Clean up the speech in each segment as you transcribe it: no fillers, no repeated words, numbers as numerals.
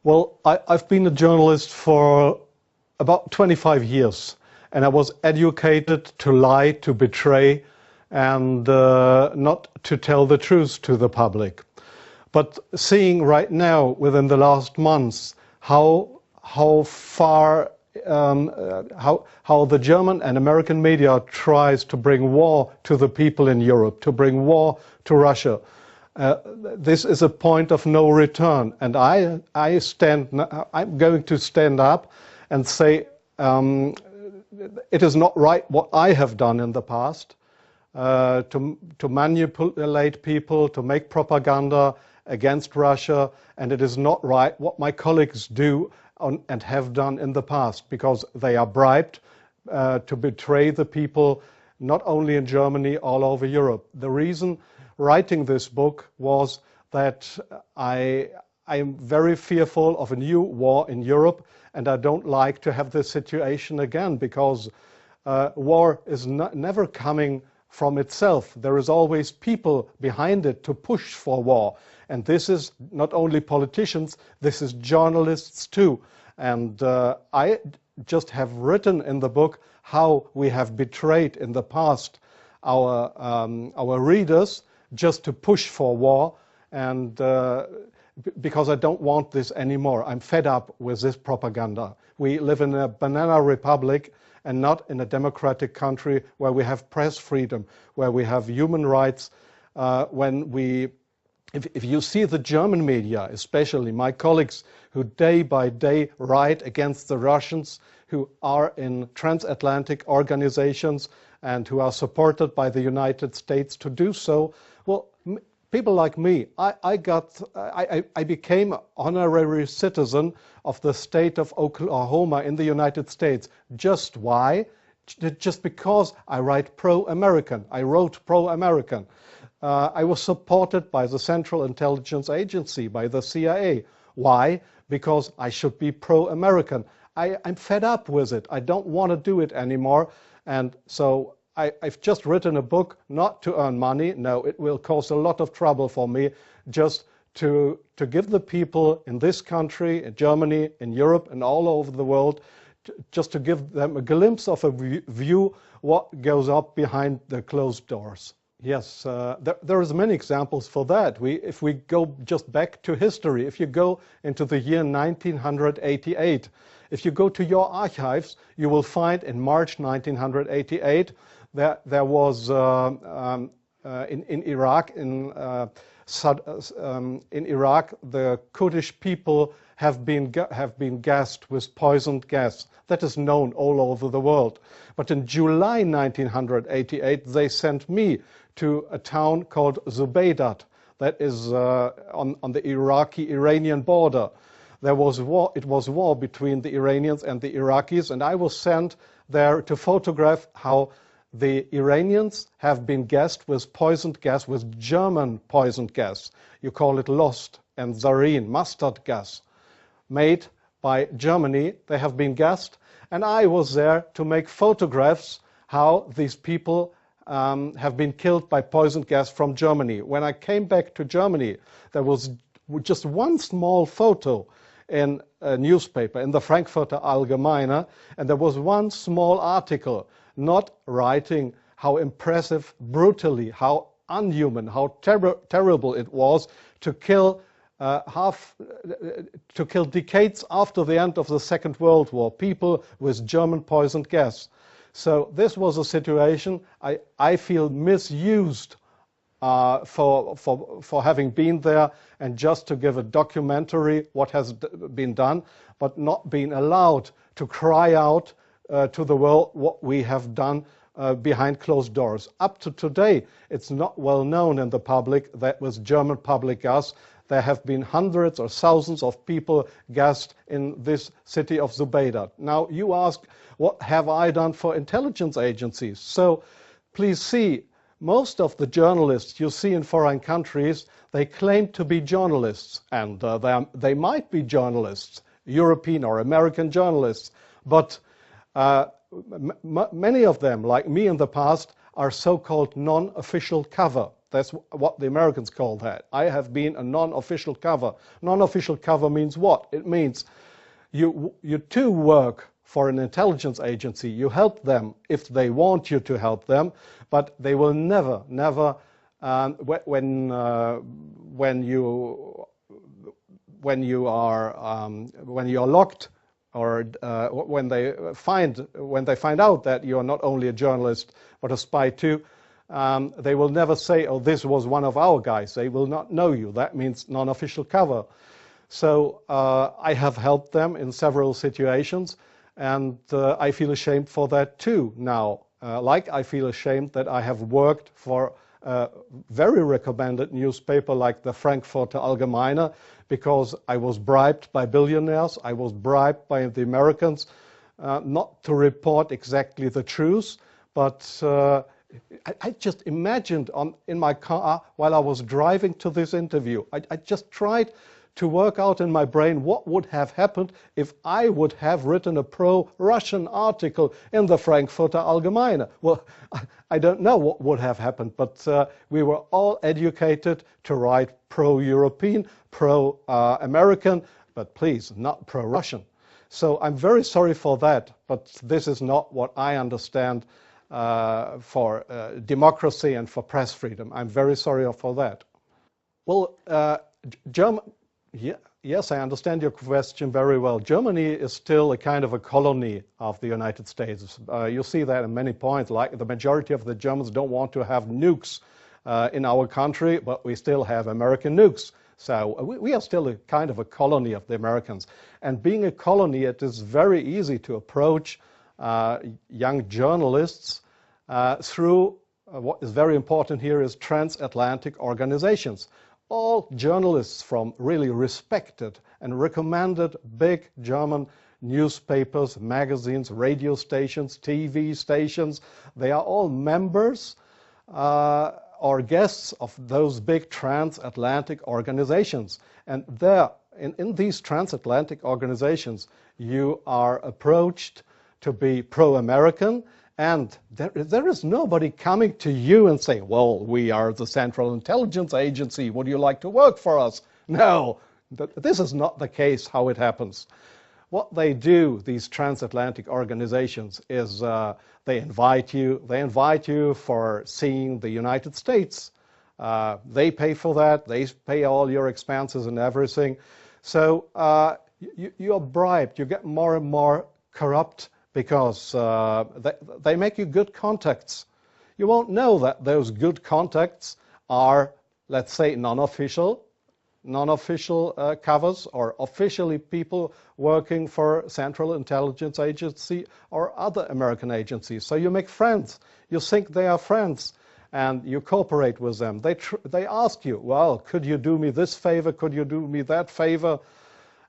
Well, I've been a journalist for about 25 years, and I was educated to lie, to betray, and not to tell the truth to the public. But seeing right now, within the last months, how far how the German and American media tries to bring war to the people in Europe, to bring war to Russia. This is a point of no return, and I'm going to stand up and say it is not right what I have done in the past, to manipulate people, to make propaganda against Russia, and it is not right what my colleagues do and have done in the past, because they are bribed to betray the people, not only in Germany, all over Europe. The reason writing this book was that I am very fearful of a new war in Europe, and I don't like to have this situation again, because war is never coming from itself. There is always people behind it to push for war. And this is not only politicians, this is journalists too. And I just have written in the book how we have betrayed in the past our readers just to push for war, and because I don't want this anymore. I'm fed up with this propaganda. We live in a banana republic and not in a democratic country where we have press freedom, where we have human rights. If you see the German media, especially my colleagues who day by day write against the Russians, who are in transatlantic organizations and who are supported by the United States to do so, well, people like me, I became an honorary citizen of the state of Oklahoma in the United States. Just why? Just because I write pro-American. I wrote pro-American. I was supported by the Central Intelligence Agency, by the CIA. Why? Because I should be pro-American. I'm fed up with it. I don't want to do it anymore. And so I've just written a book not to earn money. No, it will cause a lot of trouble for me, just to give the people in this country, in Germany, in Europe, and all over the world, just to give them a glimpse of a view what goes up behind the closed doors. Yes, there is many examples for that. If we go just back to history, if you go into the year 1988, if you go to your archives, you will find in March 1988 there was in Iraq the Kurdish people have been gassed with poisoned gas. That is known all over the world. But in July 1988, they sent me to a town called Zubaydat, that is on the Iraqi-Iranian border. There was war. It was war between the Iranians and the Iraqis, and I was sent there to photograph how the Iranians have been gassed with poisoned gas, with German poisoned gas. You call it Lost and Zarine, mustard gas, made by Germany. They have been gassed, and I was there to make photographs how these people have been killed by poisoned gas from Germany. When I came back to Germany, there was just one small photo in a newspaper, in the Frankfurter Allgemeine, and there was one small article not writing how impressive, brutally, how unhuman, how terrible it was to kill decades after the end of the Second World War, people with German poisoned gas. So this was a situation I feel misused for having been there and just to give a documentary what has been done, but not being allowed to cry out to the world what we have done behind closed doors. Up to today, it's not well known in the public that with German public gas, there have been hundreds or thousands of people gassed in this city of Zubaydat. Now, you ask, what have I done for intelligence agencies? So, please see, most of the journalists you see in foreign countries, they claim to be journalists, and they might be journalists, European or American journalists, but many of them, like me in the past, are so-called non-official cover. That's what the Americans call that. I have been a non-official cover. Non-official cover means what? It means you too work for an intelligence agency. You help them if they want you to help them, but they will never, when you are locked, or when they find out that you are not only a journalist but a spy too, they will never say, "Oh, this was one of our guys." They will not know you. That means non-official cover. So I have helped them in several situations, and I feel ashamed for that too now. Like I feel ashamed that I have worked for a very recommended newspaper like the Frankfurter Allgemeine, because I was bribed by billionaires, I was bribed by the Americans not to report exactly the truth, but I just imagined in my car while I was driving to this interview, I just tried to work out in my brain what would have happened if I would have written a pro-Russian article in the Frankfurter Allgemeine. Well, I don't know what would have happened, but we were all educated to write pro-European, pro-American, but please, not pro-Russian. So I'm very sorry for that, but this is not what I understand for democracy and for press freedom. I'm very sorry for that. Well, yes, I understand your question very well. Germany is still a kind of a colony of the United States. You see that in many points, like the majority of the Germans don't want to have nukes in our country, but we still have American nukes. So we are still a kind of a colony of the Americans. And being a colony, it is very easy to approach young journalists through what is very important here is transatlantic organizations. All journalists from really respected and recommended big German newspapers, magazines, radio stations, TV stations, they are all members or guests of those big transatlantic organizations. And there, in these transatlantic organizations, you are approached to be pro-American, and there is nobody coming to you and saying, "Well, we are the Central Intelligence Agency. Would you like to work for us?" No, this is not the case how it happens. What they do, these transatlantic organizations, is they invite you for seeing the United States. They pay for that. They pay all your expenses and everything. So you are bribed. You get more and more corrupt, because they make you good contacts. You won't know that those good contacts are, let's say, non-official covers, or officially people working for Central Intelligence Agency or other American agencies. So you make friends. You think they are friends, and you cooperate with them. They ask you, "Well, could you do me this favor? Could you do me that favor?"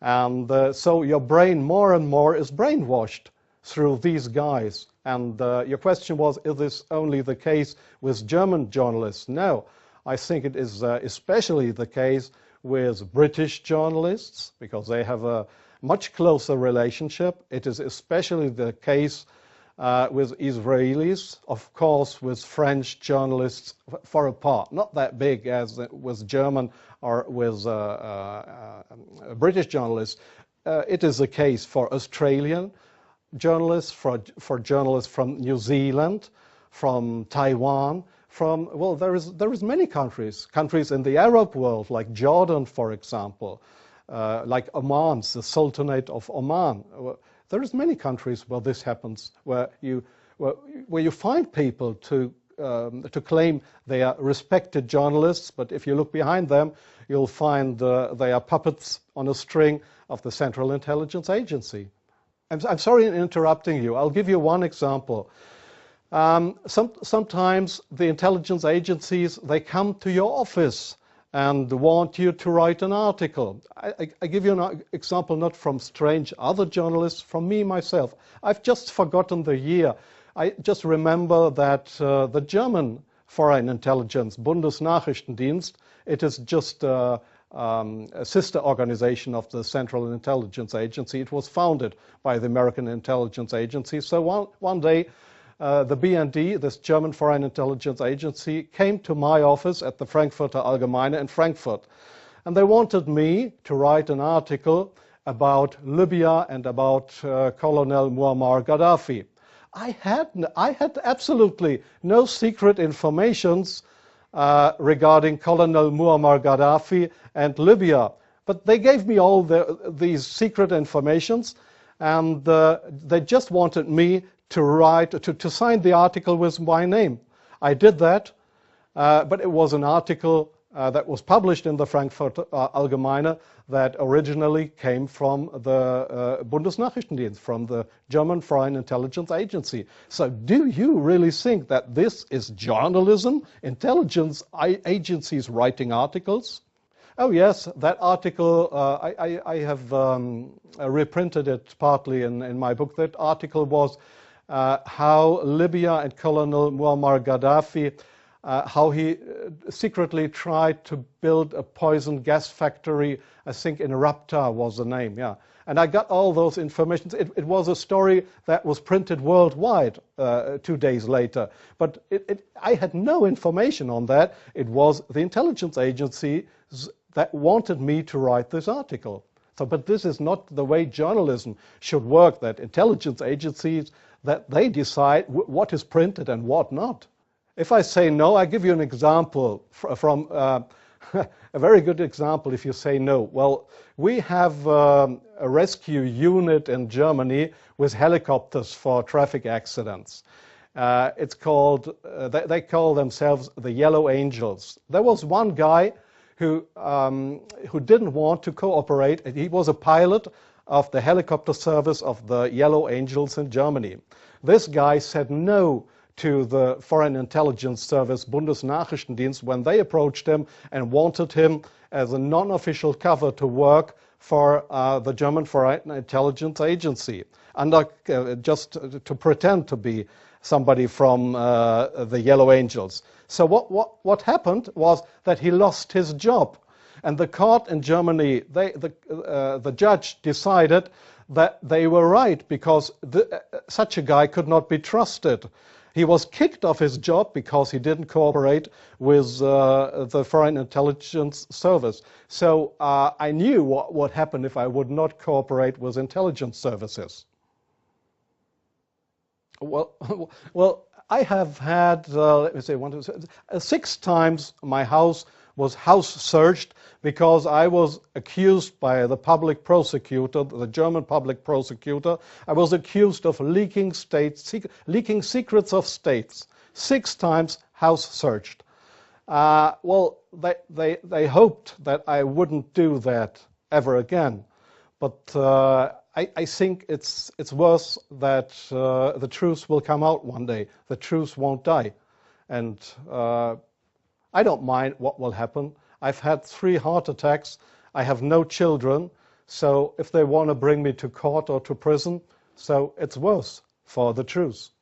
And so your brain more and more is brainwashed through these guys. And your question was, is this only the case with German journalists? No, I think it is especially the case with British journalists, because they have a much closer relationship. It is especially the case with Israelis, of course, with French journalists for a part, not that big as with German or with British journalists. It is the case for Australian journalists, for journalists from New Zealand, from Taiwan, well, there is many countries in the Arab world, like Jordan, for example, like Oman, the Sultanate of Oman. There is many countries where this happens, where you find people to claim they are respected journalists, but if you look behind them, you'll find they are puppets on a string of the Central Intelligence Agency. I'm sorry in interrupting you. I'll give you one example. Sometimes the intelligence agencies, they come to your office and want you to write an article. I give you an example not from strange other journalists, from me myself. I've just forgotten the year. I just remember that the German Foreign Intelligence, Bundesnachrichtendienst, it is just a sister organization of the Central Intelligence Agency. It was founded by the American Intelligence Agency. So one day the BND, this German Foreign Intelligence Agency, came to my office at the Frankfurter Allgemeine in Frankfurt. And they wanted me to write an article about Libya and about Colonel Muammar Gaddafi. I had absolutely no secret informations regarding Colonel Muammar Gaddafi and Libya. But they gave me all these secret informations, and they just wanted me to write, to sign the article with my name. I did that, but it was an article that was published in the Frankfurter Allgemeine that originally came from the Bundesnachrichtendienst, from the German Foreign Intelligence Agency. So do you really think that this is journalism, intelligence agencies writing articles? Oh yes, that article, I have reprinted it partly in my book. That article was how Libya and Colonel Muammar Gaddafi, how he secretly tried to build a poison gas factory, I think in Rabta was the name, yeah. And I got all those informations. It was a story that was printed worldwide 2 days later. But I had no information on that. It was the intelligence agencies that wanted me to write this article. So, but this is not the way journalism should work, that intelligence agencies, that they decide what is printed and what not. If I say no, I give you an example from a very good example if you say no. Well, we have a rescue unit in Germany with helicopters for traffic accidents. It's called, they call themselves the Yellow Angels. There was one guy who didn't want to cooperate. He was a pilot of the helicopter service of the Yellow Angels in Germany. This guy said no to the Foreign Intelligence Service, Bundesnachrichtendienst, when they approached him and wanted him as a non-official cover to work for the German Foreign Intelligence Agency, under, just to pretend to be somebody from the Yellow Angels. So what happened was that he lost his job. And the court in Germany, the judge decided that they were right, because such a guy could not be trusted. He was kicked off his job because he didn't cooperate with the Foreign Intelligence Service. So I knew what would happen if I would not cooperate with intelligence services. Well, I have had, let me say, 6 times my house was house searched because I was accused by the public prosecutor, the German public prosecutor. I was accused of leaking secrets of states. 6 times house searched. Well, they hoped that I wouldn't do that ever again. But I think it's worse that the truth will come out one day. The truth won't die. And I don't mind what will happen. I've had 3 heart attacks. I have no children. So if they want to bring me to court or to prison, so it's worse for the truth.